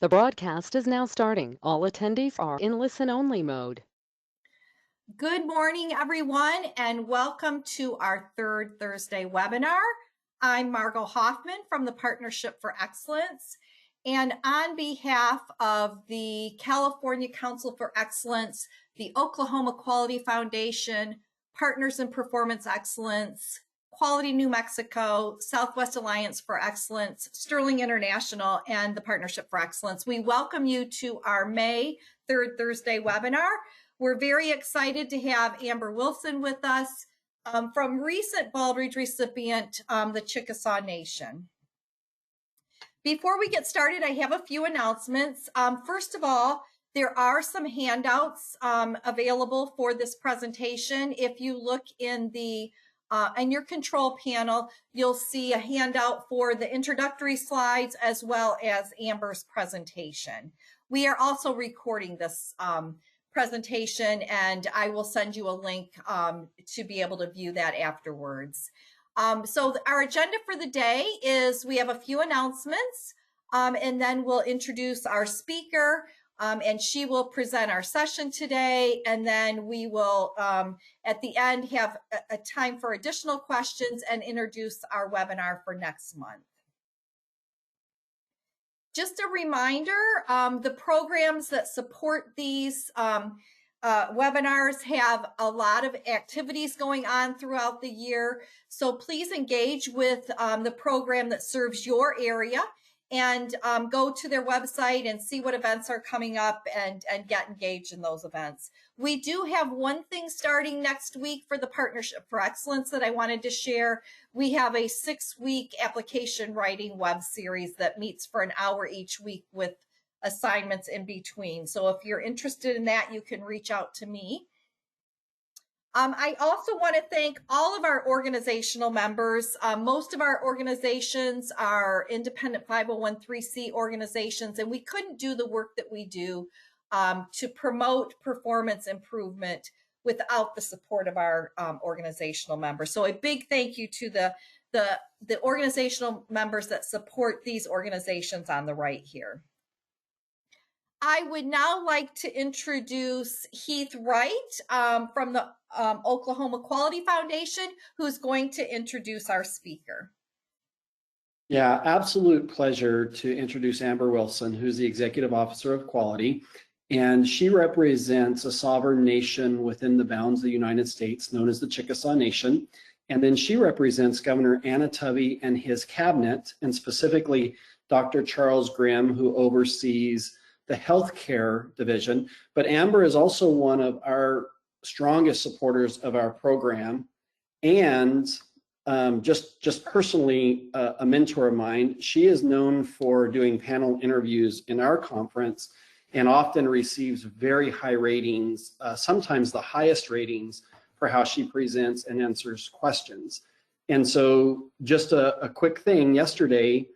The broadcast is now starting. All attendees are in listen-only mode. Good morning, everyone, and welcome to our third Thursday webinar. I'm Margot Hoffman from the Partnership for Excellence, and on behalf of the California Council for Excellence, the Oklahoma Quality Foundation, Partners in Performance Excellence, Quality New Mexico, Southwest Alliance for Excellence, Sterling International, and the Partnership for Excellence, we welcome you to our May third Thursday webinar. We're very excited to have Amber Wilson with us from recent Baldrige recipient, the Chickasaw Nation. Before we get started, I have a few announcements. First of all, there are some handouts available for this presentation. If you look in your control panel, you'll see a handout for the introductory slides as well as Amber's presentation. We are also recording this presentation, and I will send you a link to be able to view that afterwards. So our agenda for the day is we have a few announcements, and then we'll introduce our speaker, and she will present our session today, and then we will at the end have a time for additional questions and introduce our webinar for next month. Just a reminder, the programs that support these webinars have a lot of activities going on throughout the year. So please engage with the program that serves your area and go to their website and see what events are coming up and get engaged in those events. We do have one thing starting next week for the Partnership for Excellence that I wanted to share. We have a 6-week application writing web series that meets for an hour each week with assignments in between. So if you're interested in that, you can reach out to me. I also want to thank all of our organizational members. Most of our organizations are independent 501(c) organizations, and we couldn't do the work that we do to promote performance improvement without the support of our organizational members. So a big thank you to the organizational members that support these organizations on the right here. I would now like to introduce Heath Wright from the Oklahoma Quality Foundation, who's going to introduce our speaker. Yeah, absolute pleasure to introduce Amber Wilson, who's the Executive Officer of Quality, and she represents a sovereign nation within the bounds of the United States known as the Chickasaw Nation. And then she represents Governor Anna Tubby and his cabinet, and specifically Dr. Charles Grimm, who oversees the healthcare division. But Amber is also one of our strongest supporters of our program, and just personally a mentor of mine. She is known for doing panel interviews in our conference and often receives very high ratings, sometimes the highest ratings for how she presents and answers questions. And so just a quick thing, yesterday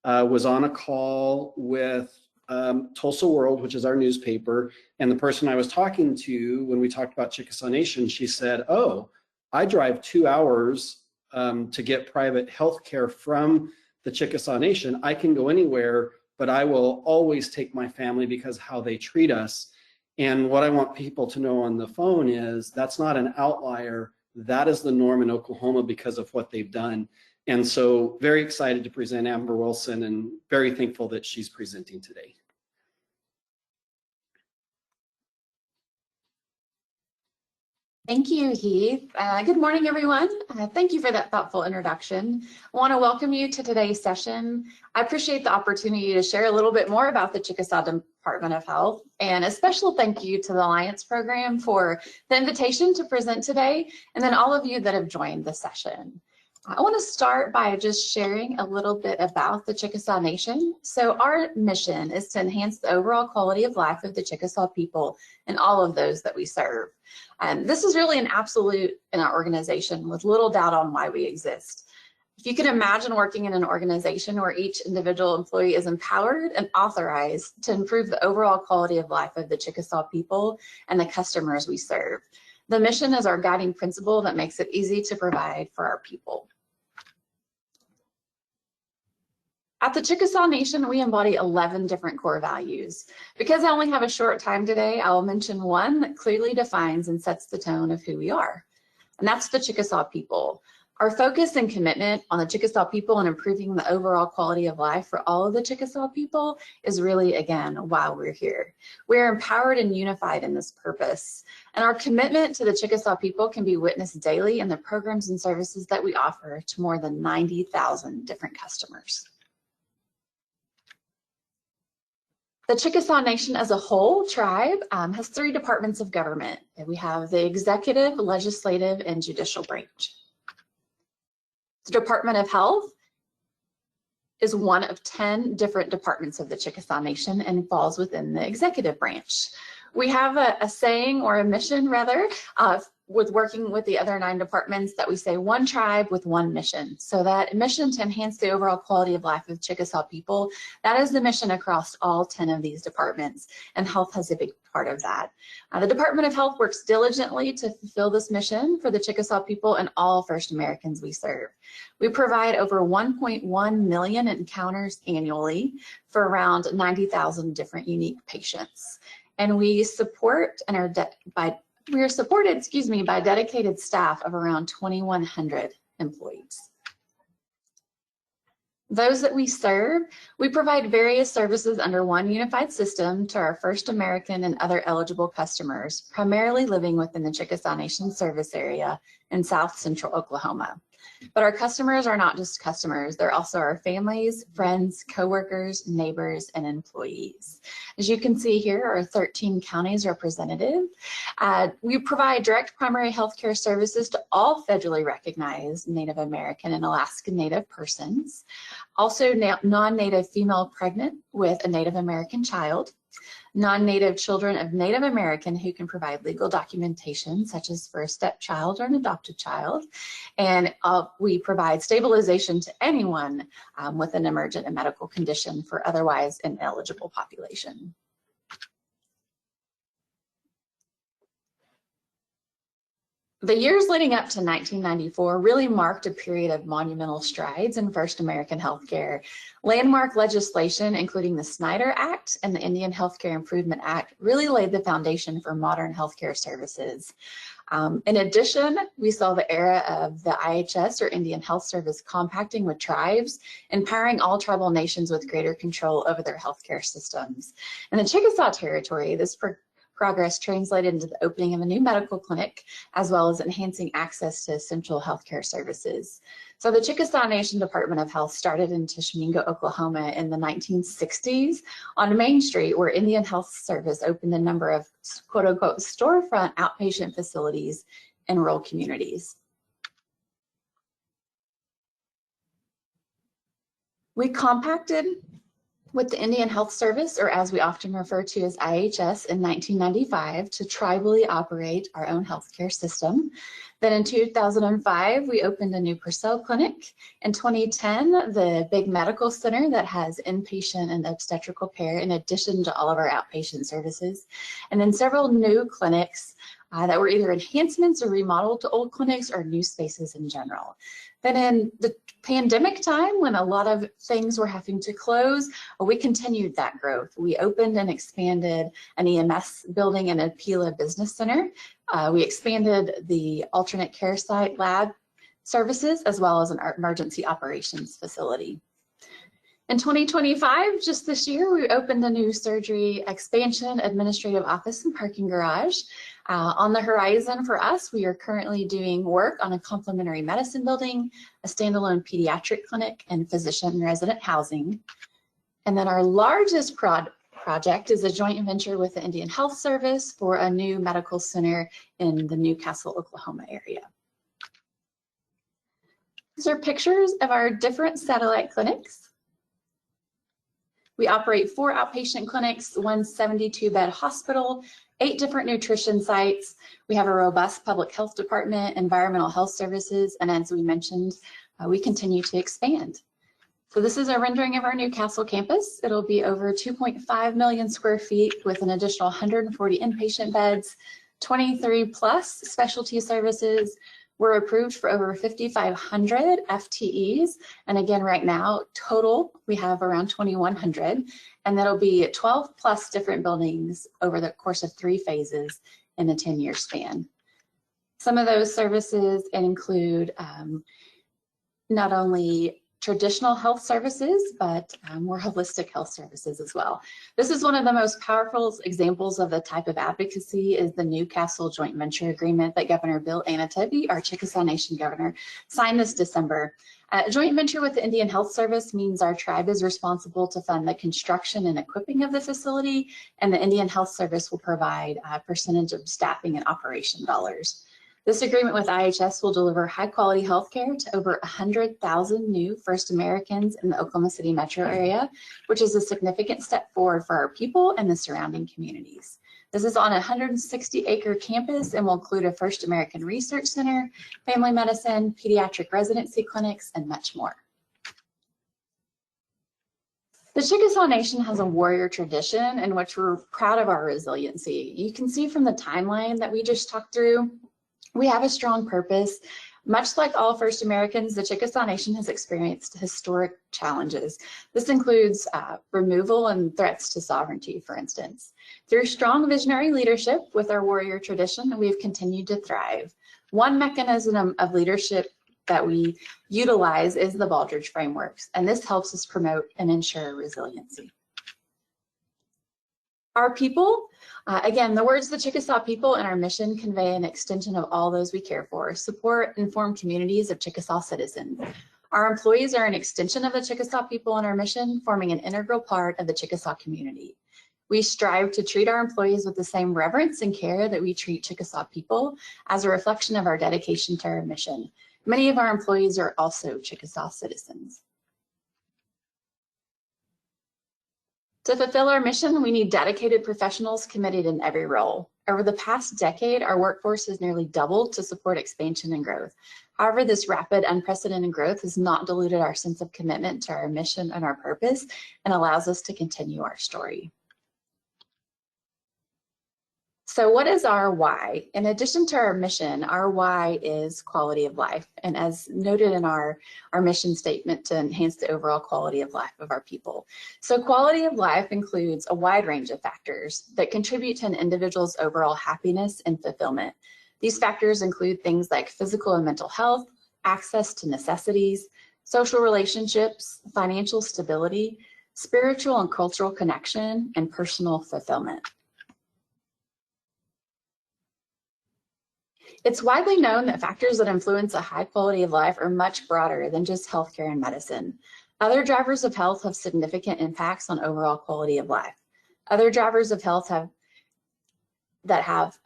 was on a call with Tulsa World, which is our newspaper, and the person I was talking to when we talked about Chickasaw Nation, she said, "Oh, I drive 2 hours to get private health care from the Chickasaw Nation. I can go anywhere, but I will always take my family because of how they treat us." And what I want people to know on the phone is that's not an outlier. That is the norm in Oklahoma because of what they've done. And so very excited to present Amber Wilson and very thankful that she's presenting today. Thank you, Heath. Good morning, everyone. Thank you for that thoughtful introduction. I want to welcome you to today's session. I appreciate the opportunity to share a little bit more about the Chickasaw Department of Health, and a special thank you to the Alliance Program for the invitation to present today, and then all of you that have joined the session. I want to start by just sharing a little bit about the Chickasaw Nation. So our mission is to enhance the overall quality of life of the Chickasaw people and all of those that we serve. And this is really an absolute in our organization with little doubt on why we exist. If you can imagine working in an organization where each individual employee is empowered and authorized to improve the overall quality of life of the Chickasaw people and the customers we serve. The mission is our guiding principle that makes it easy to provide for our people. At the Chickasaw Nation, we embody 11 different core values. Because I only have a short time today, I will mention one that clearly defines and sets the tone of who we are, and that's the Chickasaw people. Our focus and commitment on the Chickasaw people and improving the overall quality of life for all of the Chickasaw people is really, again, why we're here. We're empowered and unified in this purpose. And our commitment to the Chickasaw people can be witnessed daily in the programs and services that we offer to more than 90,000 different customers. The Chickasaw Nation as a whole tribe has 3 departments of government. We have the executive, legislative, and judicial branch. The Department of Health is one of 10 different departments of the Chickasaw Nation and falls within the executive branch. We have a saying, or a mission rather, with working with the other 9 departments, that we say one tribe with one mission. So that mission to enhance the overall quality of life of Chickasaw people, that is the mission across all 10 of these departments, and health has a big part of that. The Department of Health works diligently to fulfill this mission for the Chickasaw people and all First Americans we serve. We provide over 1.1 million encounters annually for around 90,000 different unique patients. And we support and we are supported, by dedicated staff of around 2,100 employees. Those that we serve, we provide various services under one unified system to our First American and other eligible customers, primarily living within the Chickasaw Nation service area in South Central Oklahoma. But our customers are not just customers, they're also our families, friends, coworkers, neighbors, and employees. As you can see here are 13 counties represented. We provide direct primary health care services to all federally recognized Native American and Alaskan Native persons, also non-Native female pregnant with a Native American child, non-Native children of Native American who can provide legal documentation, such as for a stepchild or an adopted child. And we provide stabilization to anyone with an emergent and medical condition for otherwise ineligible population. The years leading up to 1994 really marked a period of monumental strides in First American healthcare. Landmark legislation, including the Snyder Act and the Indian Healthcare Improvement Act, really laid the foundation for modern healthcare services. In addition, we saw the era of the IHS, or Indian Health Service, compacting with tribes, empowering all tribal nations with greater control over their healthcare systems. In the Chickasaw Territory, this progress translated into the opening of a new medical clinic, as well as enhancing access to essential healthcare services. So the Chickasaw Nation Department of Health started in Tishomingo, Oklahoma in the 1960s on Main Street, where Indian Health Service opened a number of quote-unquote storefront outpatient facilities in rural communities. We compacted with the Indian Health Service, or as we often refer to as IHS, in 1995 to tribally operate our own healthcare system. Then in 2005, we opened a new Purcell clinic. In 2010, the big medical center that has inpatient and obstetrical care in addition to all of our outpatient services. And then several new clinics that were either enhancements or remodeled to old clinics or new spaces in general. Then in the pandemic time, when a lot of things were having to close, we continued that growth. We opened and expanded an EMS building and a PILA business center. We expanded the alternate care site lab services, as well as an emergency operations facility. In 2025, just this year, we opened a new surgery expansion, administrative office, and parking garage. On the horizon for us, we are currently doing work on a complementary medicine building, a standalone pediatric clinic, and physician resident housing. And then our largest project is a joint venture with the Indian Health Service for a new medical center in the Newcastle, Oklahoma area. These are pictures of our different satellite clinics. We operate 4 outpatient clinics, 1 72-bed hospital, 8 different nutrition sites. We have a robust public health department, environmental health services, and as we mentioned, we continue to expand. So this is a rendering of our Newcastle campus. It'll be over 2.5 million square feet with an additional 140 inpatient beds, 23 plus specialty services, We're approved for over 5,500 FTEs. And again, right now, total, we have around 2,100. And that'll be 12 plus different buildings over the course of 3 phases in a 10-year span. Some of those services include not only traditional health services, but more holistic health services as well. This is one of the most powerful examples of the type of advocacy is the Newcastle joint venture agreement that Governor Bill Anatebi, our Chickasaw Nation governor, signed this December. A joint venture with the Indian Health Service means our tribe is responsible to fund the construction and equipping of the facility, and the Indian Health Service will provide a percentage of staffing and operation dollars. This agreement with IHS will deliver high-quality healthcare to over 100,000 new First Americans in the Oklahoma City metro area, which is a significant step forward for our people and the surrounding communities. This is on a 160-acre campus and will include a First American Research Center, family medicine, pediatric residency clinics, and much more. The Chickasaw Nation has a warrior tradition in which we're proud of our resiliency. You can see from the timeline that we just talked through, we have a strong purpose. Much like all First Americans, the Chickasaw Nation has experienced historic challenges. This includes removal and threats to sovereignty, for instance. Through strong visionary leadership with our warrior tradition, we've continued to thrive. One mechanism of leadership that we utilize is the Baldrige frameworks, and this helps us promote and ensure resiliency. Our people, again, the words the Chickasaw people and our mission convey an extension of all those we care for, support and form communities of Chickasaw citizens. Our employees are an extension of the Chickasaw people and our mission, forming an integral part of the Chickasaw community. We strive to treat our employees with the same reverence and care that we treat Chickasaw people as a reflection of our dedication to our mission. Many of our employees are also Chickasaw citizens. To fulfill our mission, we need dedicated professionals committed in every role. Over the past decade, our workforce has nearly doubled to support expansion and growth. However, this rapid, unprecedented growth has not diluted our sense of commitment to our mission and our purpose and allows us to continue our story. So what is our why? In addition to our mission, our why is quality of life. And as noted in our mission statement, to enhance the overall quality of life of our people. So quality of life includes a wide range of factors that contribute to an individual's overall happiness and fulfillment. These factors include things like physical and mental health, access to necessities, social relationships, financial stability, spiritual and cultural connection, and personal fulfillment. It's widely known that factors that influence a high quality of life are much broader than just healthcare and medicine. Other drivers of health have significant impacts on overall quality of life. Other drivers of health that have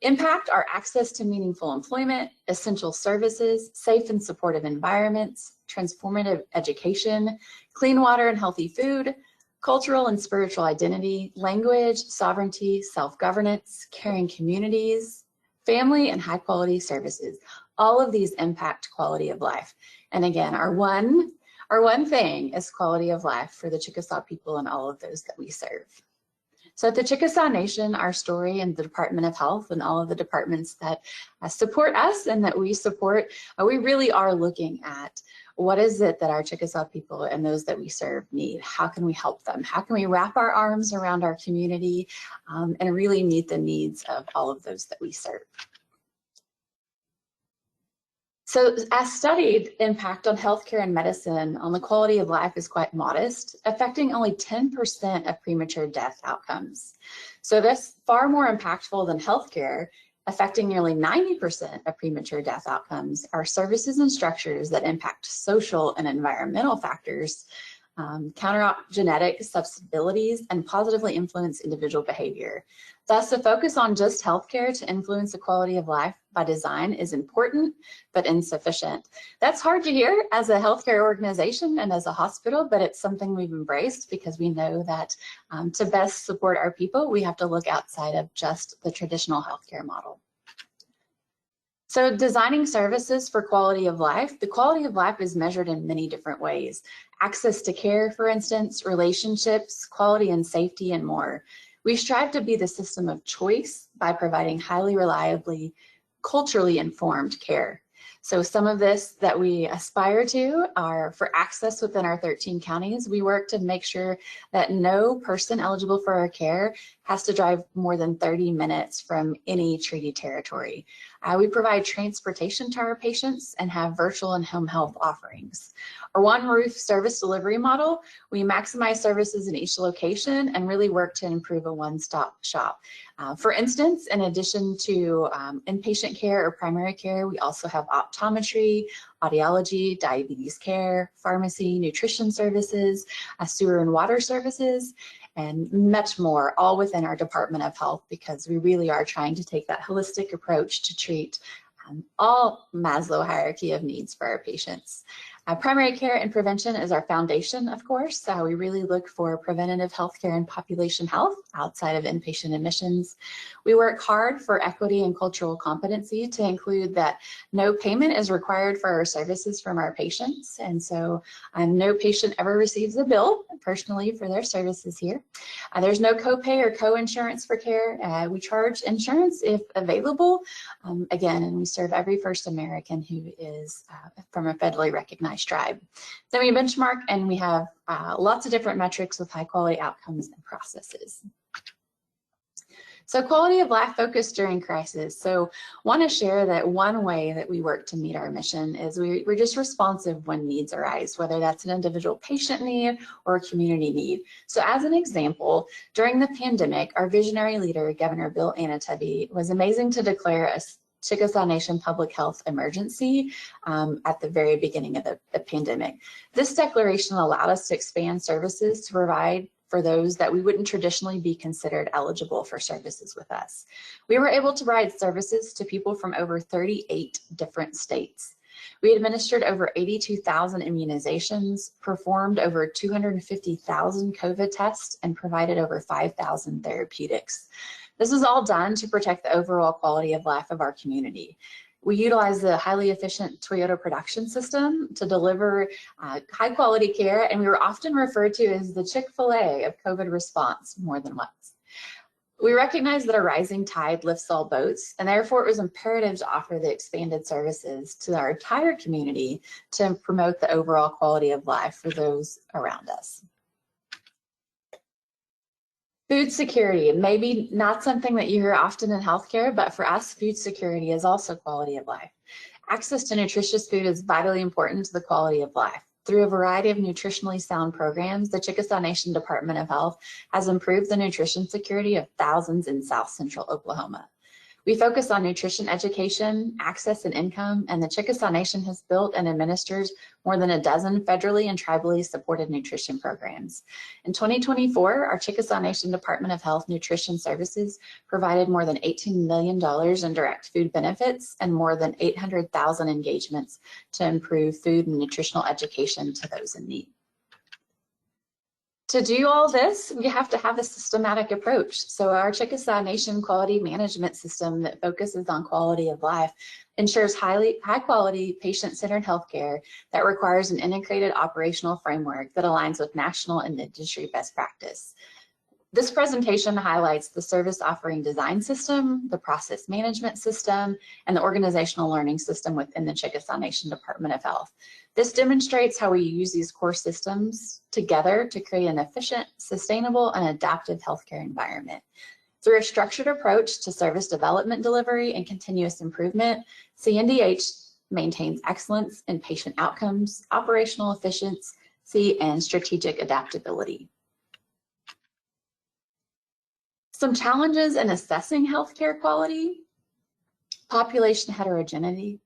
impact are access to meaningful employment, essential services, safe and supportive environments, transformative education, clean water and healthy food, cultural and spiritual identity, language, sovereignty, self-governance, caring communities, family, and high quality services. All of these impact quality of life. And again, our one thing is quality of life for the Chickasaw people and all of those that we serve. So at the Chickasaw Nation, our story and the Department of Health and all of the departments that support us and that we support, we really are looking at what is it that our Chickasaw people and those that we serve need? How can we help them? How can we wrap our arms around our community and really meet the needs of all of those that we serve? So as studied, impact on healthcare and medicine on the quality of life is quite modest, affecting only 10% of premature death outcomes. So that's far more impactful than healthcare, affecting nearly 90% of premature death outcomes are services and structures that impact social and environmental factors, counteract genetic susceptibilities, and positively influence individual behavior. Thus, the focus on just healthcare to influence the quality of life by design is important, but insufficient. That's hard to hear as a healthcare organization and as a hospital, but it's something we've embraced because we know that to best support our people, we have to look outside of just the traditional healthcare model. So designing services for quality of life, the quality of life is measured in many different ways. Access to care, for instance, relationships, quality and safety, and more. We strive to be the system of choice by providing highly reliably, culturally informed care. So some of this that we aspire to are for access within our 13 counties. We work to make sure that no person eligible for our care has to drive more than 30 minutes from any treaty territory. We provide transportation to our patients and have virtual and home health offerings. Our one roof service delivery model, we maximize services in each location and really work to improve a one-stop shop. For instance, in addition to inpatient care or primary care, we also have optometry, audiology, diabetes care, pharmacy, nutrition services, sewer and water services, and much more, all within our Department of Health, because we really are trying to take that holistic approach to treat all Maslow hierarchy of needs for our patients. Primary care and prevention is our foundation, of course. We really look for preventative healthcare and population health outside of inpatient admissions. We work hard for equity and cultural competency to include that no payment is required for our services from our patients. And so no patient ever receives a bill personally for their services here. There's no copay or co-insurance for care. We charge insurance if available. Again, and we serve every first American who is from a federally recognized tribe. Then we benchmark and we have lots of different metrics with high quality outcomes and processes. So quality of life focus during crisis. So want to share that one way that we work to meet our mission is we're just responsive when needs arise, whether that's an individual patient need or a community need. So as an example, during the pandemic, our visionary leader, Governor Bill Anatebby, was amazing to declare a Chickasaw Nation public health emergency at the very beginning of the pandemic. This declaration allowed us to expand services to provide for those that we wouldn't traditionally be considered eligible for services with us. We were able to provide services to people from over 38 different states. We administered over 82,000 immunizations, performed over 250,000 COVID tests, and provided over 5,000 therapeutics. This was all done to protect the overall quality of life of our community. We utilize the highly efficient Toyota production system to deliver high quality care, and we were often referred to as the Chick-fil-A of COVID response more than once. We recognize that a rising tide lifts all boats, and therefore it was imperative to offer the expanded services to our entire community to promote the overall quality of life for those around us. Food security, maybe not something that you hear often in healthcare, but for us, food security is also quality of life. Access to nutritious food is vitally important to the quality of life. Through a variety of nutritionally sound programs, the Chickasaw Nation Department of Health has improved the nutrition security of thousands in South Central Oklahoma. We focus on nutrition education, access, and income, and the Chickasaw Nation has built and administers more than a dozen federally and tribally supported nutrition programs. In 2024, our Chickasaw Nation Department of Health Nutrition Services provided more than $18 million in direct food benefits and more than 800,000 engagements to improve food and nutritional education to those in need. To do all this, we have to have a systematic approach. So our Chickasaw Nation Quality Management System that focuses on quality of life ensures high quality patient-centered healthcare that requires an integrated operational framework that aligns with national and industry best practice. This presentation highlights the service offering design system, the process management system, and the organizational learning system within the Chickasaw Nation Department of Health. This demonstrates how we use these core systems together to create an efficient, sustainable, and adaptive healthcare environment. Through a structured approach to service development delivery and continuous improvement, CNDH maintains excellence in patient outcomes, operational efficiency, and strategic adaptability. Some challenges in assessing healthcare quality: population heterogeneity,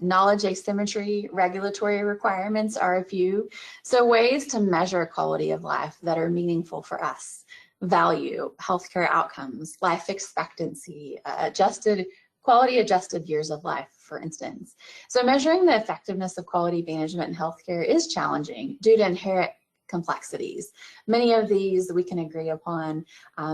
knowledge asymmetry, regulatory requirements are a few. So ways to measure quality of life that are meaningful for us: value, healthcare outcomes, life expectancy, quality adjusted years of life, for instance. So measuring the effectiveness of quality management in healthcare is challenging due to inherent complexities. Many of these we can agree upon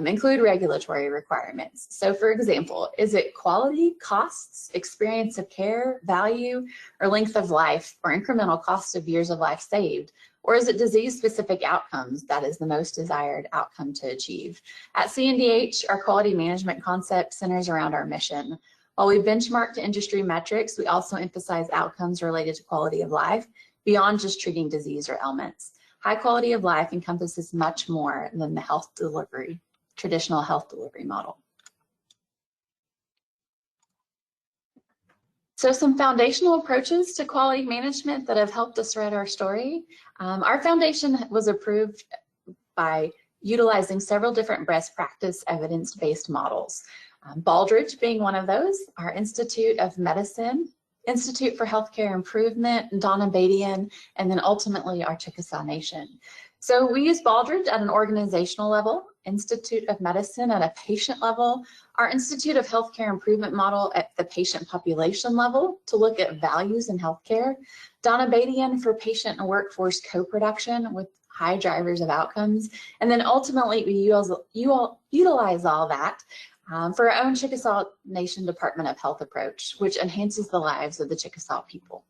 include regulatory requirements. So for example, is it quality, costs, experience of care, value, or length of life, or incremental cost of years of life saved? Or is it disease-specific outcomes that is the most desired outcome to achieve? At CNDH, our quality management concept centers around our mission: While we benchmark to industry metrics, we also emphasize outcomes related to quality of life beyond just treating disease or ailments. High quality of life encompasses much more than the traditional health delivery model. So some foundational approaches to quality management that have helped us write our story. Our foundation was approved by utilizing several different best practice evidence-based models. Baldrige being one of those, our Institute of Medicine, Institute for Healthcare Improvement, Donna Badian, and then ultimately our Chickasaw Nation. So we use Baldrige at an organizational level, Institute of Medicine at a patient level, our Institute of Healthcare Improvement model at the patient population level to look at values in healthcare, Donna Badian for patient and workforce co-production with high drivers of outcomes, and then ultimately we utilize all that for our own Chickasaw Nation Department of Health approach, which enhances the lives of the Chickasaw people,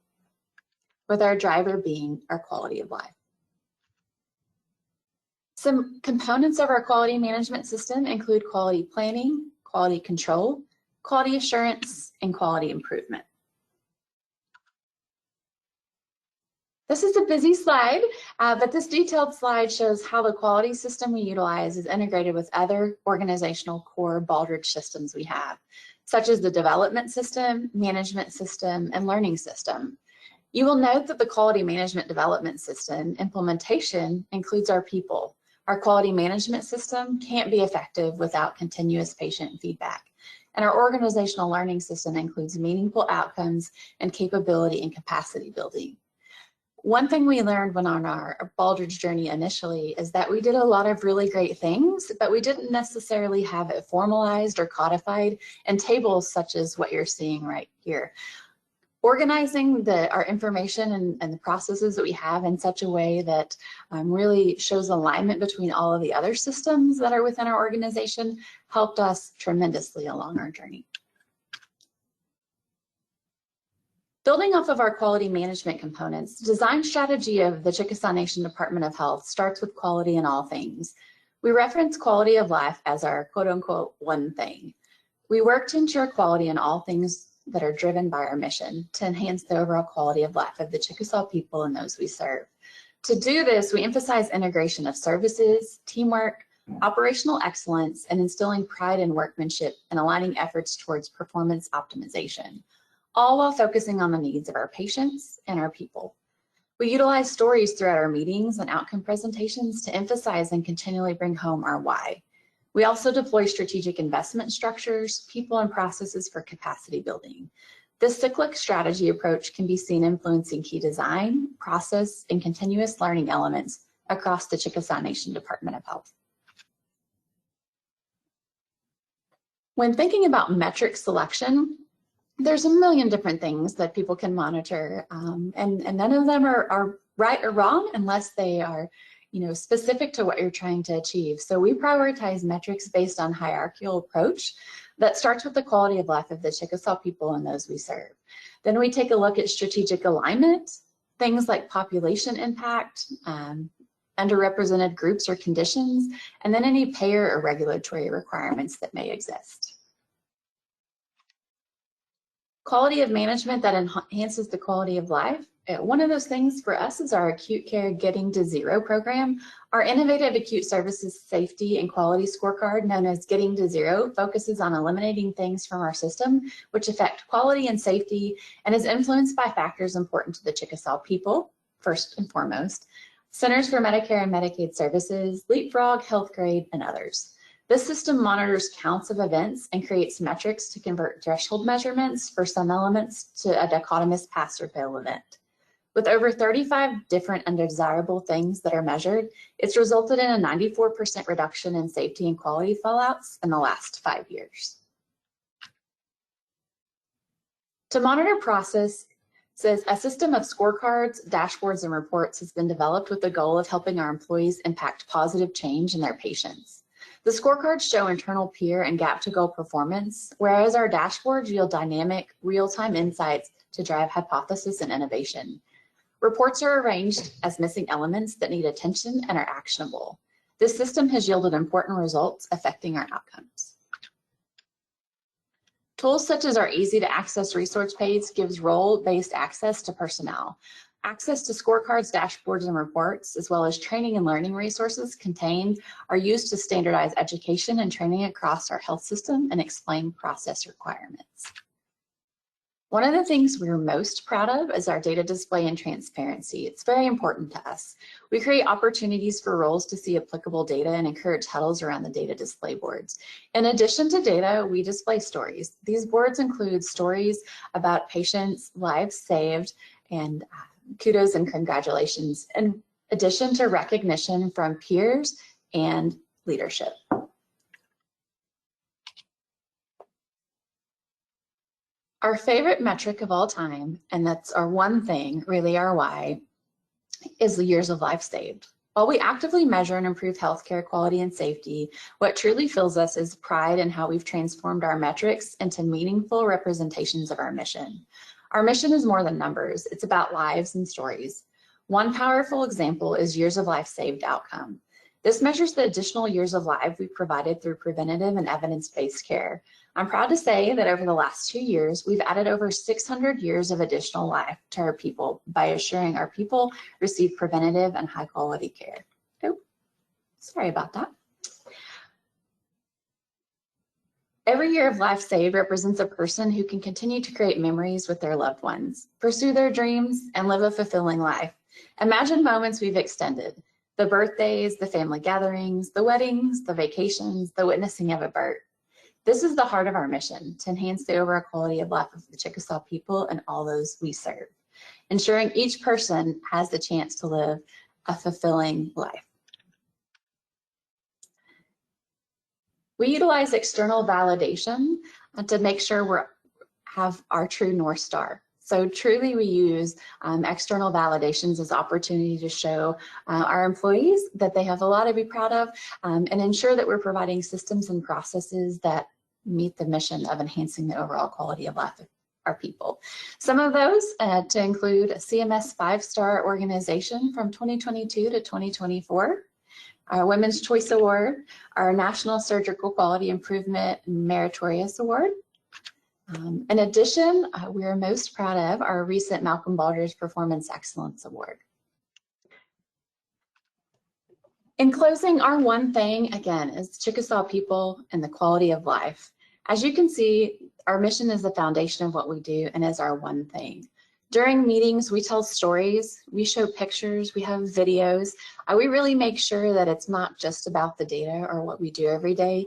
with our driver being our quality of life. Some components of our quality management system include quality planning, quality control, quality assurance, and quality improvement. This is a busy slide, but this detailed slide shows how the quality system we utilize is integrated with other organizational core Baldrige systems we have, such as the development system, management system, and learning system. You will note that the quality management development system implementation includes our people. Our quality management system can't be effective without continuous patient feedback. And our organizational learning system includes meaningful outcomes and capability and capacity building. One thing we learned when on our Baldrige journey initially is that we did a lot of really great things, but we didn't necessarily have it formalized or codified in tables such as what you're seeing right here. Organizing our information and the processes that we have in such a way that really shows alignment between all of the other systems that are within our organization helped us tremendously along our journey. Building off of our quality management components, the design strategy of the Chickasaw Nation Department of Health starts with quality in all things. We reference quality of life as our quote-unquote one thing. We work to ensure quality in all things that are driven by our mission to enhance the overall quality of life of the Chickasaw people and those we serve. To do this, we emphasize integration of services, teamwork, operational excellence, and instilling pride in workmanship and aligning efforts towards performance optimization, all while focusing on the needs of our patients and our people. We utilize stories throughout our meetings and outcome presentations to emphasize and continually bring home our why. We also deploy strategic investment structures, people, and processes for capacity building. This cyclic strategy approach can be seen influencing key design, process, and continuous learning elements across the Chickasaw Nation Department of Health. When thinking about metric selection, there's a million different things that people can monitor, and none of them are right or wrong unless they are specific to what you're trying to achieve. So we prioritize metrics based on hierarchical approach that starts with the quality of life of the Chickasaw people and those we serve. Then we take a look at strategic alignment, things like population impact, underrepresented groups or conditions, and then any payer or regulatory requirements that may exist. Quality of management that enhances the quality of life. One of those things for us is our acute care Getting to Zero program. Our innovative acute services safety and quality scorecard, known as Getting to Zero, focuses on eliminating things from our system which affect quality and safety and is influenced by factors important to the Chickasaw people, first and foremost, Centers for Medicare and Medicaid Services, Leapfrog, HealthGrade, and others. This system monitors counts of events and creates metrics to convert threshold measurements for some elements to a dichotomous pass or fail event. With over 35 different undesirable things that are measured, it's resulted in a 94% reduction in safety and quality fallouts in the last 5 years. To monitor process, says a system of scorecards, dashboards, and reports has been developed with the goal of helping our employees impact positive change in their patients. The scorecards show internal peer and gap to goal performance, whereas our dashboards yield dynamic, real-time insights to drive hypothesis and innovation. Reports are arranged as missing elements that need attention and are actionable. This system has yielded important results affecting our outcomes. Tools such as our easy to access resource page gives role-based access to personnel. Access to scorecards, dashboards, and reports, as well as training and learning resources contained, are used to standardize education and training across our health system and explain process requirements. One of the things we're most proud of is our data display and transparency. It's very important to us. We create opportunities for roles to see applicable data and encourage huddles around the data display boards. In addition to data, we display stories. These boards include stories about patients' lives saved and kudos and congratulations, in addition to recognition from peers and leadership. Our favorite metric of all time, and that's our one thing, really our why, is the years of life saved. While we actively measure and improve healthcare quality and safety, what truly fills us is pride in how we've transformed our metrics into meaningful representations of our mission. Our mission is more than numbers. It's about lives and stories. One powerful example is years of life saved outcome. This measures the additional years of life we provided through preventative and evidence-based care. I'm proud to say that over the last 2 years, we've added over 600 years of additional life to our people by assuring our people receive preventative and high quality care. Oh, sorry about that. Every year of life saved represents a person who can continue to create memories with their loved ones, pursue their dreams, and live a fulfilling life. Imagine moments we've extended: the birthdays, the family gatherings, the weddings, the vacations, the witnessing of a birth. This is the heart of our mission, to enhance the overall quality of life of the Chickasaw people and all those we serve, ensuring each person has the chance to live a fulfilling life. We utilize external validation to make sure we have our true North Star. So truly we use external validations as opportunity to show our employees that they have a lot to be proud of, and ensure that we're providing systems and processes that meet the mission of enhancing the overall quality of life of our people. Some of those to include a CMS 5-star organization from 2022 to 2024, our Women's Choice Award, our National Surgical Quality Improvement Meritorious Award. In addition, we are most proud of our recent Malcolm Baldrige Performance Excellence Award. In closing, our one thing, again, is Chickasaw people and the quality of life. As you can see, our mission is the foundation of what we do and is our one thing. During meetings, we tell stories, we show pictures, we have videos. We really make sure that it's not just about the data or what we do every day.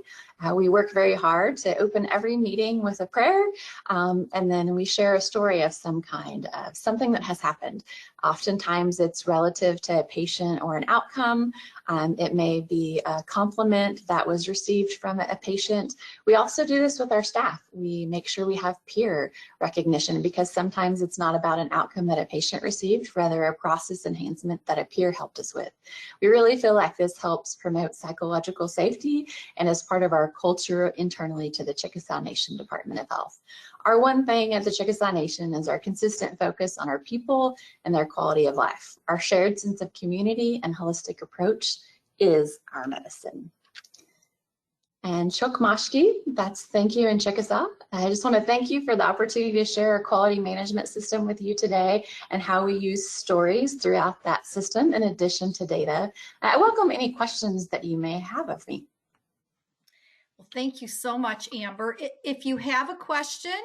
We work very hard to open every meeting with a prayer, and then we share a story of some kind, of something that has happened. Oftentimes it's relative to a patient or an outcome. It may be a compliment that was received from a patient. We also do this with our staff. We make sure we have peer recognition, because sometimes it's not about an outcome that a patient received, rather a process enhancement that a peer helped us with. We really feel like this helps promote psychological safety and is part of our culture internally to the Chickasaw Nation Department of Health. Our one thing at the Chickasaw Nation is our consistent focus on our people and their quality of life. Our shared sense of community and holistic approach is our medicine. And Chokmashki, that's thank you in Chickasaw. I just want to thank you for the opportunity to share our quality management system with you today and how we use stories throughout that system in addition to data. I welcome any questions that you may have of me. Well, thank you so much, Amber. If you have a question,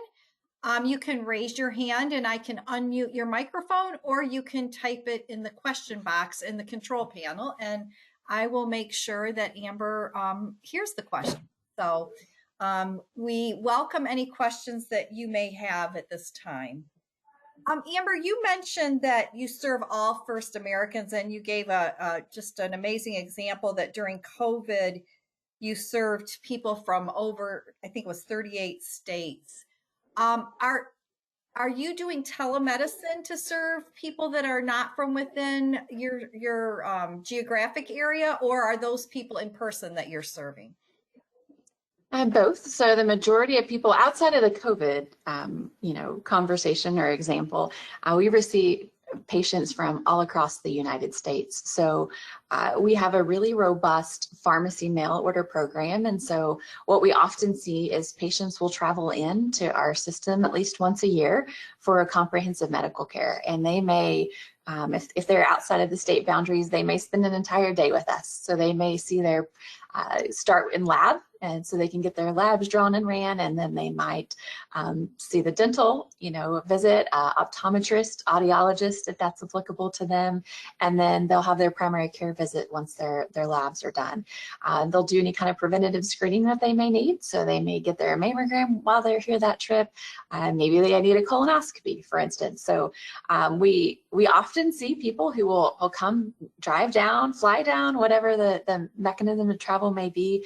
you can raise your hand and I can unmute your microphone, or you can type it in the question box in the control panel, and I will make sure that Amber hears the question. So we welcome any questions that you may have at this time. Amber, you mentioned that you serve all First Americans, and you gave just an amazing example that during COVID, you served people from over, I think it was 38 states. Are you doing telemedicine to serve people that are not from within your geographic area, or are those people in person that you're serving? Both. So the majority of people outside of the COVID, conversation or example, we receive patients from all across the United States. So we have a really robust pharmacy mail order program. And so what we often see is patients will travel in to our system at least once a year for a comprehensive medical care. And they may, if they're outside of the state boundaries, they may spend an entire day with us. So they may see their start in lab, and so they can get their labs drawn and ran, and then they might see the dental, visit, optometrist, audiologist, if that's applicable to them, and then they'll have their primary care visit once their labs are done. They'll do any kind of preventative screening that they may need, so they may get their mammogram while they're here that trip. Maybe they need a colonoscopy, for instance. So we often see people who will come drive down, fly down, whatever the mechanism of travel may be,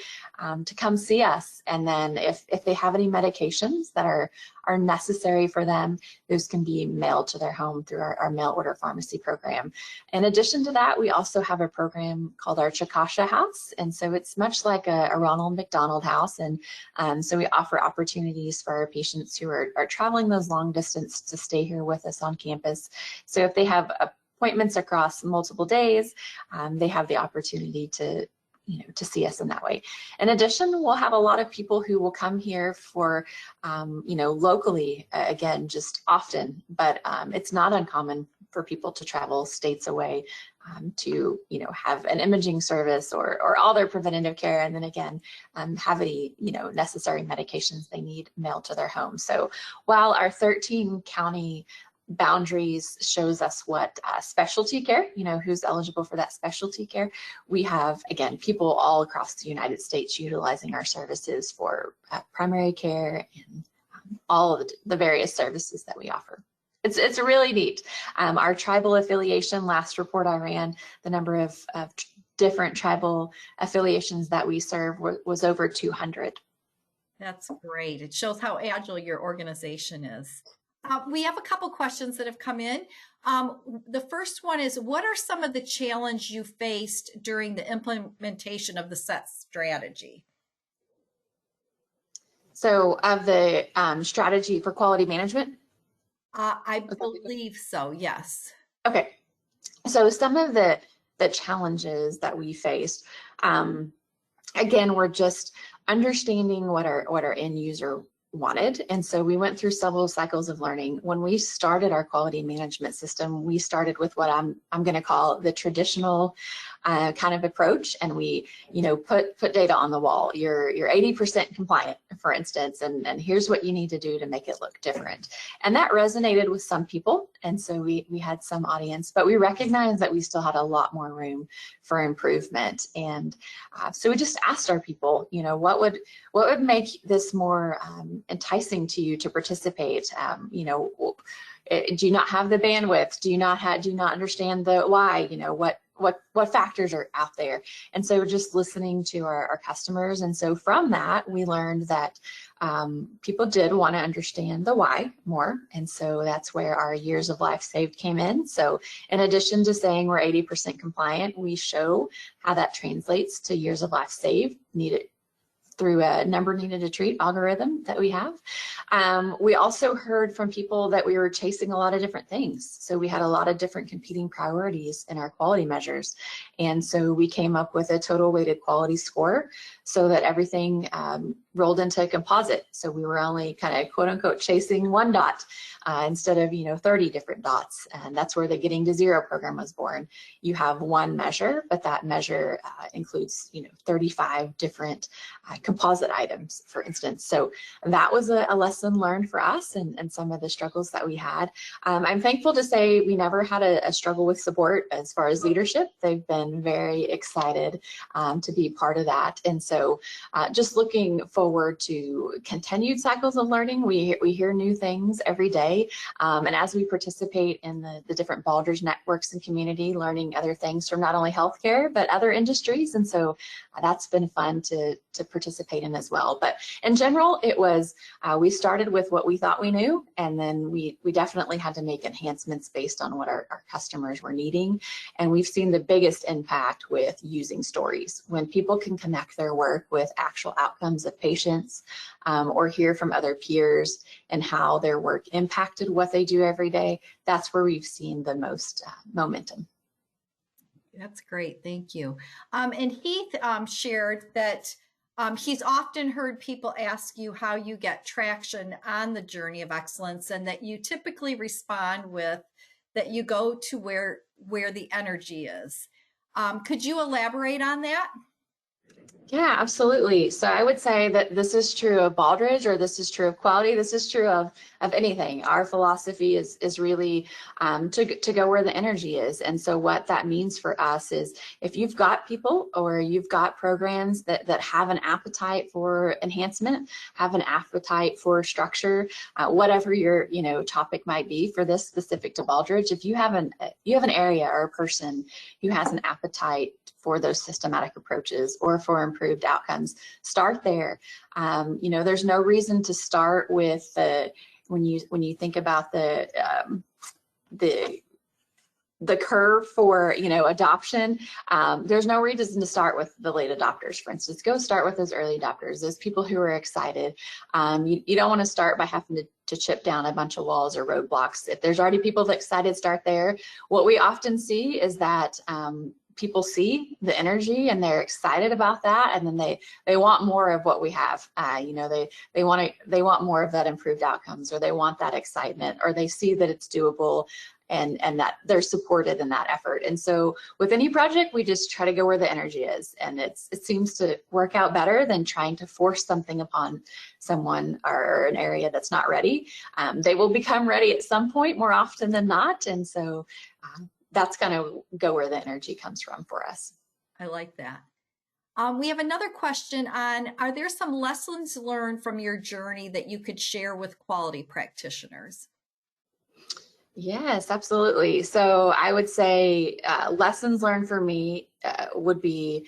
to come see us. And then if they have any medications that are necessary for them, those can be mailed to their home through our mail order pharmacy program. In addition to that, we also have a program called our Chickasaw House. And so it's much like a Ronald McDonald House. And so we offer opportunities for our patients who are traveling those long distance to stay here with us on campus. So if they have appointments across multiple days, they have the opportunity to see us in that way. In addition, we'll have a lot of people who will come here for, locally, again, just often, but it's not uncommon for people to travel states away to, have an imaging service or all their preventative care, and then again, have any, necessary medications they need mailed to their home. So while our 13 county boundaries shows us what specialty care, who's eligible for that specialty care, we have, again, people all across the United States utilizing our services for primary care and all of the various services that we offer. It's really neat. Our tribal affiliation, last report I ran, the number of different tribal affiliations that we serve was over 200. That's great. It shows how agile your organization is. We have a couple questions that have come in. The first one is, what are some of the challenges you faced during the implementation of the SET strategy? So of the strategy for quality management? I believe so, yes. Okay. So some of the challenges that we faced, again, were just understanding what our end user wanted. And so we went through several cycles of learning. When we started our quality management system, we started with what I'm going to call the traditional kind of approach. And we, put data on the wall. You're 80% compliant, for instance, and here's what you need to do to make it look different. And that resonated with some people. And so we had some audience, but we recognized that we still had a lot more room for improvement. And so we just asked our people, what would make this more enticing to you to participate? Do you not have the bandwidth? Do you not understand the why? What factors are out there? And so just listening to our customers. And so from that, we learned that people did want to understand the why more. And so that's where our years of life saved came in. So in addition to saying we're 80% compliant, we show how that translates to years of life saved needed through a number needed to treat algorithm that we have. We also heard from people that we were chasing a lot of different things. So we had a lot of different competing priorities in our quality measures. And so we came up with a total weighted quality score so that everything rolled into a composite. So we were only kind of quote unquote chasing one dot instead of 30 different dots. And that's where the Getting to Zero program was born. You have one measure, but that measure includes 35 different composite items, for instance. So that was a lesson learned for us and some of the struggles that we had. I'm thankful to say we never had a struggle with support as far as leadership. They've been very excited to be part of that. And so just looking forward to continued cycles of learning. We hear new things every day. And as we participate in the different Baldrige networks and community, learning other things from not only healthcare, but other industries. And so that's been fun to participate in as well. But in general, it was, we started with what we thought we knew, and then we definitely had to make enhancements based on what our customers were needing. And we've seen the biggest impact with using stories. When people can connect their work with actual outcomes of patients patients or hear from other peers and how their work impacted what they do every day, that's where we've seen the most momentum. That's great. Thank you. And Heath shared that he's often heard people ask you how you get traction on the journey of excellence, and that you typically respond with that you go to where the energy is. Could you elaborate on that? Yeah, absolutely. So I would say that this is true of Baldrige, or this is true of quality. This is true of anything. Our philosophy is really to go where the energy is. And so what that means for us is if you've got people or you've got programs that have an appetite for enhancement, have an appetite for structure, whatever your topic might be for this specific to Baldrige, if you have an area or a person who has an appetite for those systematic approaches or for improved outcomes, start there. There's no reason to start with when you think about the curve for adoption. There's no reason to start with the late adopters, for instance. Go start with those early adopters, those people who are excited. You don't want to start by having to chip down a bunch of walls or roadblocks. If there's already people that excited, start there. What we often see is that people see the energy and they're excited about that, and then they want more of what we have. They want more of that improved outcomes, or they want that excitement, or they see that it's doable and that they're supported in that effort. And so with any project, we just try to go where the energy is, and it seems to work out better than trying to force something upon someone or an area that's not ready. They will become ready at some point more often than not, and so that's going to go where the energy comes from for us. I like that. We have another question on, are there some lessons learned from your journey that you could share with quality practitioners? Yes, absolutely. So I would say lessons learned for me would be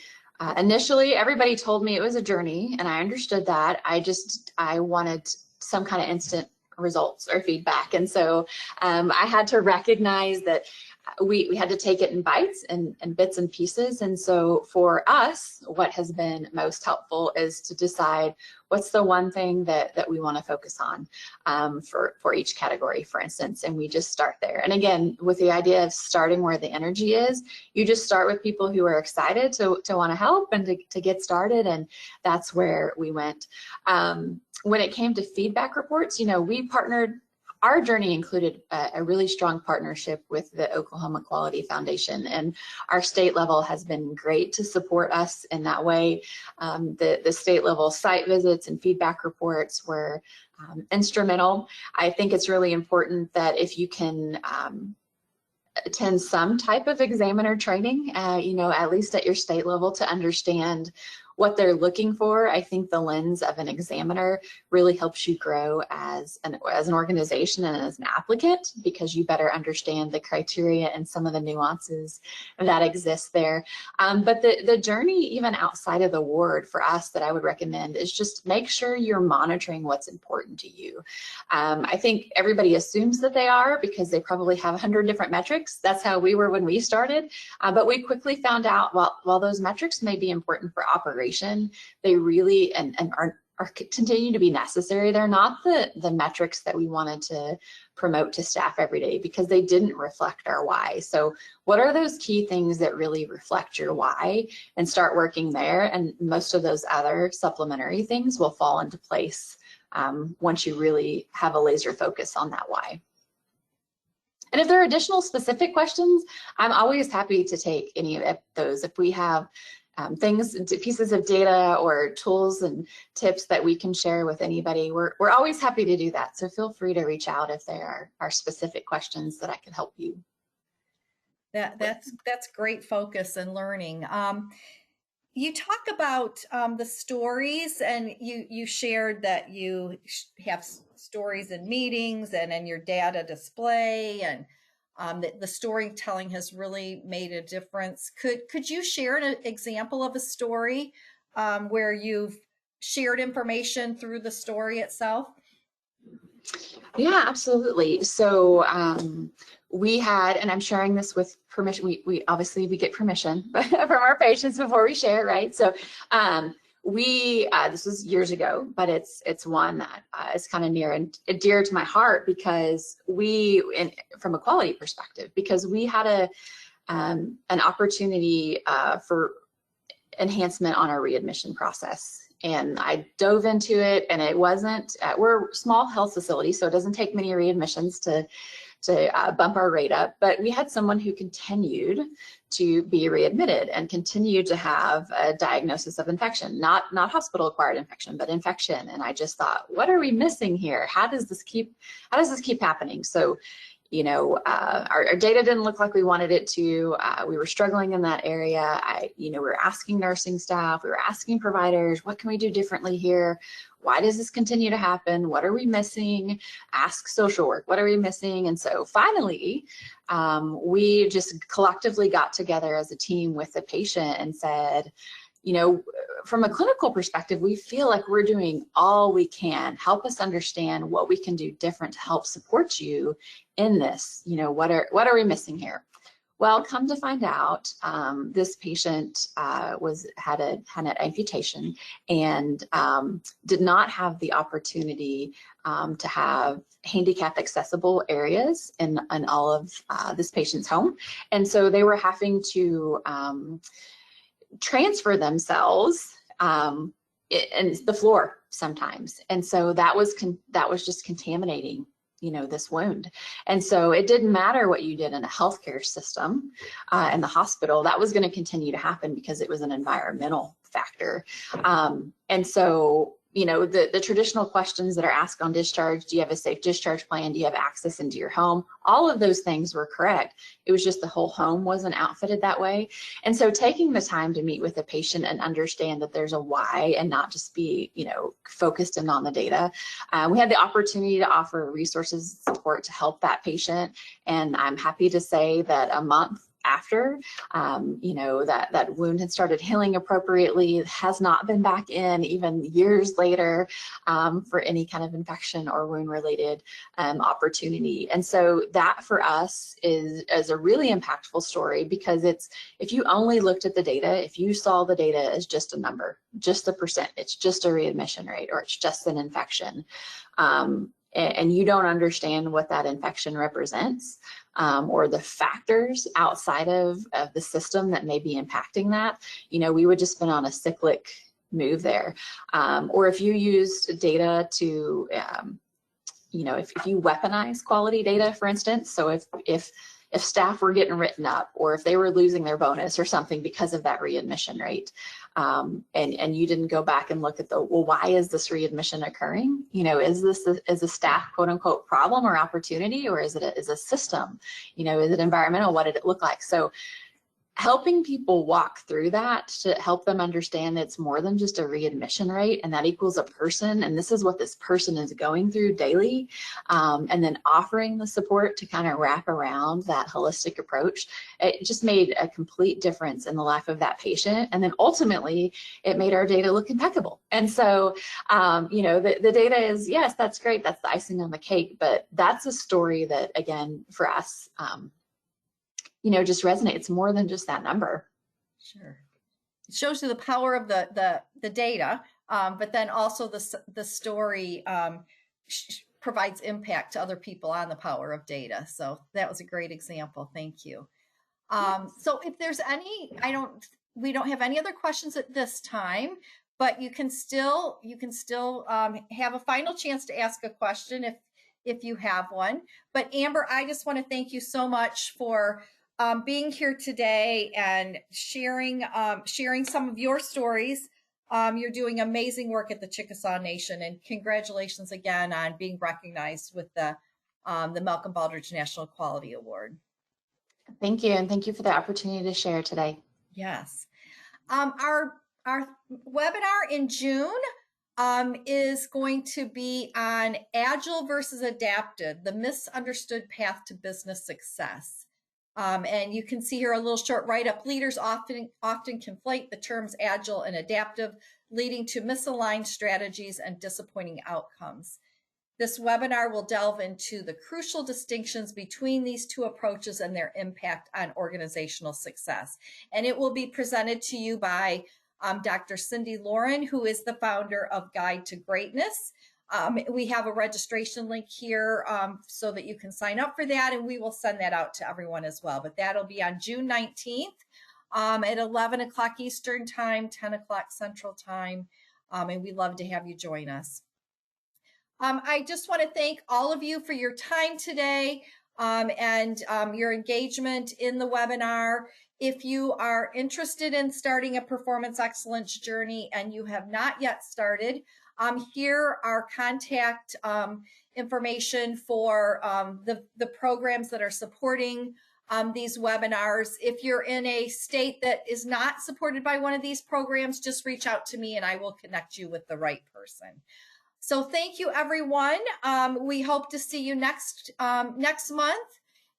initially everybody told me it was a journey, and I understood that. I wanted some kind of instant results or feedback. And so I had to recognize that we had to take it in bites and bits and pieces. And so for us, what has been most helpful is to decide what's the one thing that we want to focus on for each category, for instance, and we just start there. And again, with the idea of starting where the energy is, you just start with people who are excited to want to help and to get started, and that's where we went. When it came to feedback reports, we partnered. Our journey included a really strong partnership with the Oklahoma Quality Foundation, and our state level has been great to support us in that way. The state level site visits and feedback reports were instrumental. I think it's really important that if you can attend some type of examiner training, at least at your state level, to understand what they're looking for. I think the lens of an examiner really helps you grow as an organization and as an applicant, because you better understand the criteria and some of the nuances that exist there. But the journey, even outside of the ward, for us that I would recommend is just make sure you're monitoring what's important to you. I think everybody assumes that they are because they probably have 100 different metrics. That's how we were when we started. But we quickly found out while those metrics may be important for operation, they really and are continue to be necessary. They're not the metrics that we wanted to promote to staff every day because they didn't reflect our why. So what are those key things that really reflect your why, and start working there, and most of those other supplementary things will fall into place once you really have a laser focus on that why. And if there are additional specific questions, I'm always happy to take any of those. If we have things, pieces of data or tools and tips that we can share with anybody, we're always happy to do that. So feel free to reach out if there are specific questions that I can help you. That's great focus and learning. You talk about the stories, and you shared that you have stories in meetings and in your data display, and the storytelling has really made a difference. Could you share an example of a story where you've shared information through the story itself? Yeah, absolutely. So we had, and I'm sharing this with permission, we obviously get permission from our patients before we share, right? So this was years ago, but it's one that is kind of near and dear to my heart, because from a quality perspective, because we had an opportunity for enhancement on our readmission process. And I dove into it, and it wasn't, we're a small health facility, so it doesn't take many readmissions to bump our rate up, but we had someone who continued to be readmitted and continued to have a diagnosis of infection, not hospital-acquired infection, but infection. And I just thought, what are we missing here? How does this keep happening? So, you know, our data didn't look like we wanted it to. We were struggling in that area. We were asking nursing staff, we were asking providers, what can we do differently here? Why does this continue to happen? What are we missing? Ask social work, what are we missing? And so finally, we just collectively got together as a team with the patient and said, you know, from a clinical perspective, we feel like we're doing all we can. Help us understand what we can do different to help support you in this. You know, what are we missing here? Well, come to find out, this patient had an amputation and did not have the opportunity to have handicap accessible areas in all of this patient's home. And so they were having to transfer themselves in the floor sometimes. And so that was just contaminating, you know, this wound. And so it didn't matter what you did in a healthcare system in the hospital, that was going to continue to happen because it was an environmental factor. And so, you know, the traditional questions that are asked on discharge, do you have a safe discharge plan? Do you have access into your home? All of those things were correct. It was just the whole home wasn't outfitted that way. And so taking the time to meet with the patient and understand that there's a why and not just be, you know, focused in on the data. We had the opportunity to offer resources and support to help that patient. And I'm happy to say that a month after, you know, that wound had started healing appropriately, has not been back in even years later for any kind of infection or wound related opportunity. And so that for us is a really impactful story, because if you only looked at the data, if you saw the data as just a number, just a percent, it's just a readmission rate, or it's just an infection, and you don't understand what that infection represents, or the factors outside of the system that may be impacting that, you know, we would just been on a cyclic move there. Or if you used data to, you know, if you weaponize quality data, for instance, so if staff were getting written up, or if they were losing their bonus or something because of that readmission rate, and you didn't go back and look at well, why is this readmission occurring? You know, is a staff quote unquote problem or opportunity, or is it a system? You know, is it environmental? What did it look like? So helping people walk through that to help them understand that it's more than just a readmission rate, and that equals a person, and this is what this person is going through daily, and then offering the support to kind of wrap around that holistic approach. It just made a complete difference in the life of that patient, and then ultimately it made our data look impeccable. And so, you know, the data is, yes, that's great, that's the icing on the cake, but that's a story that, again, for us, you know, just resonates more than just that number. Sure. It shows you the power of the data, but then also the story provides impact to other people on the power of data. So that was a great example. Thank you. So if there's any, we don't have any other questions at this time, but you can still have a final chance to ask a question if you have one. But Amber, I just want to thank you so much for being here today and sharing some of your stories. You're doing amazing work at the Chickasaw Nation, and congratulations again on being recognized with the Malcolm Baldrige National Quality Award. Thank you, and thank you for the opportunity to share today. Yes. Our webinar in June is going to be on Agile versus Adaptive, the misunderstood path to business success. And you can see here a little short write-up. Leaders often conflate the terms agile and adaptive, leading to misaligned strategies and disappointing outcomes. This webinar will delve into the crucial distinctions between these two approaches and their impact on organizational success. And it will be presented to you by Dr. Cindy Lauren, who is the founder of Guide to Greatness. We have a registration link here so that you can sign up for that, and we will send that out to everyone as well. But that'll be on June 19th at 11 o'clock Eastern Time, 10 o'clock Central Time, and we'd love to have you join us. I just want to thank all of you for your time today and your engagement in the webinar. If you are interested in starting a performance excellence journey and you have not yet started, here are contact information for the programs that are supporting these webinars. If you're in a state that is not supported by one of these programs, just reach out to me and I will connect you with the right person. So thank you, everyone. We hope to see you next month.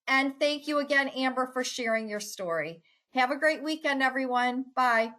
And thank you again, Amber, for sharing your story. Have a great weekend, everyone. Bye.